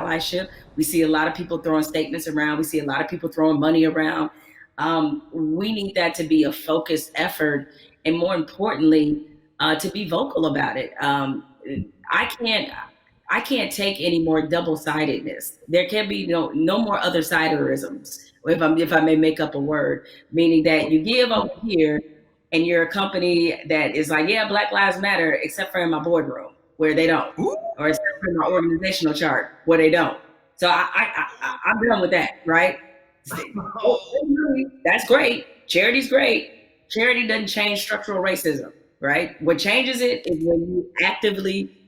allyship. We see a lot of people throwing statements around. We see a lot of people throwing money around. We need that to be a focused effort, and more importantly, to be vocal about it. I can't I can't take any more double-sidedness. There can be no more other siderisms. If I may make up a word, meaning that you give over here and you're a company that is like, yeah, Black Lives Matter, except for in my boardroom where they don't, Ooh. or except for in my organizational chart where they don't. So I'm done with that, right? That's great. Charity's great. Charity doesn't change structural racism, right? What changes it is when you actively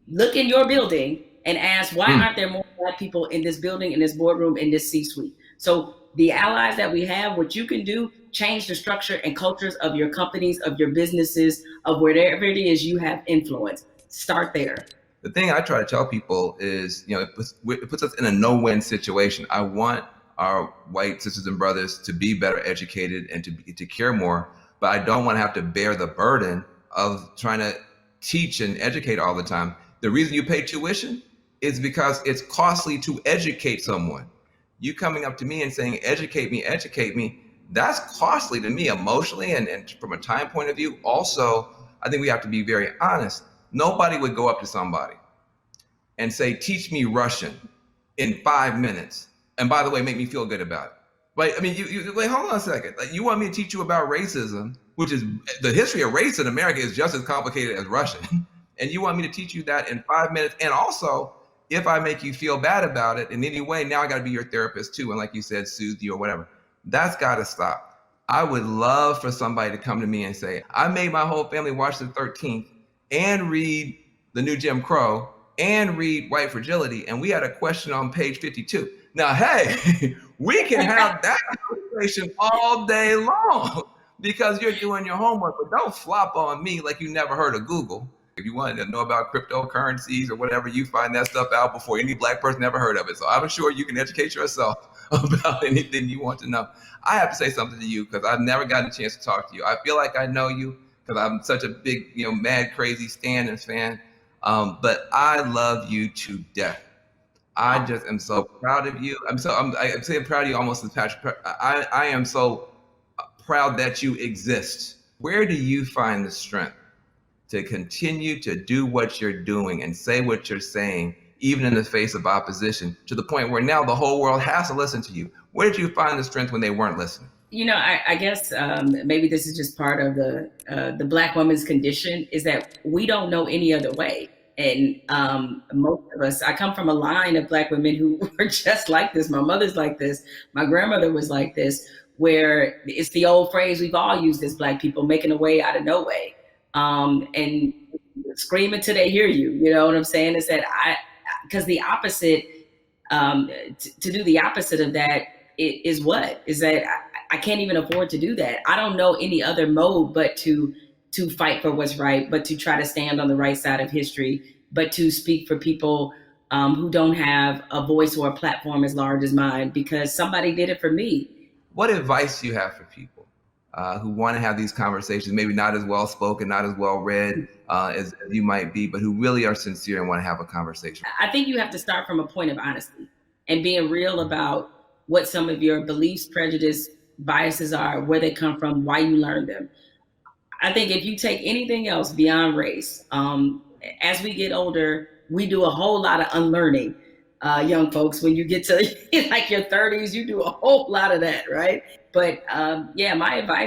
look in your building and ask, why Mm. aren't there more Black people in this building, in this boardroom, in this C-suite? So the allies that we have, what you can do, change the structure and cultures of your companies, of your businesses, of wherever it is you have influence. Start there. The thing I try to tell people is, it puts us in a no-win situation. I want our white sisters and brothers to be better educated and to care more, but I don't want to have to bear the burden of trying to teach and educate all the time. The reason you pay tuition is because it's costly to educate someone. You coming up to me and saying, educate me, that's costly to me emotionally and from a time point of view. Also, I think we have to be very honest. Nobody would go up to somebody and say, teach me Russian in 5 minutes. And by the way, make me feel good about it. Right? I mean, you wait, hold on a second. Like, you want me to teach you about racism, which is the history of race in America is just as complicated as Russian. And you want me to teach you that in 5 minutes. And also, if I make you feel bad about it in any way, now I got to be your therapist too. And like you said, soothe you or whatever. That's got to stop. I would love for somebody to come to me and say, I made my whole family watch the 13th and read The New Jim Crow and read White Fragility. And we had a question on page 52. Now, hey, we can have that conversation all day long because you're doing your homework, but don't flop on me like you never heard of Google. If you wanted to know about cryptocurrencies or whatever, you find that stuff out before any Black person ever heard of it. So I'm sure you can educate yourself about anything you want to know. I have to say something to you because I've never gotten a chance to talk to you. I feel like I know you because I'm such a big, mad, crazy Stan and fan. But I love you to death. I just am so proud of you. I'm saying proud of you almost as Patrick. I am so proud that you exist. Where do you find the strength to continue to do what you're doing and say what you're saying, even in the face of opposition, to the point where now the whole world has to listen to you? Where did you find the strength when they weren't listening? I guess maybe this is just part of the Black woman's condition, is that we don't know any other way. And most of us, I come from a line of Black women who were just like this. My mother's like this. My grandmother was like this, where it's the old phrase we've all used as Black people, making a way out of no way. And scream until they hear you. You know what I'm saying? Is that because the opposite, to do the opposite of that is what? Is that I can't even afford to do that. I don't know any other mode but to fight for what's right, but to try to stand on the right side of history, but to speak for people who don't have a voice or a platform as large as mine, because somebody did it for me. What advice do you have for people who want to have these conversations, maybe not as well spoken, not as well read as you might be, but who really are sincere and want to have a conversation? I think you have to start from a point of honesty and being real about what some of your beliefs, prejudice, biases are, where they come from, why you learned them. I think if you take anything else beyond race, as we get older, we do a whole lot of unlearning. Young folks, when you get to like your 30s, you do a whole lot of that, right? But my advice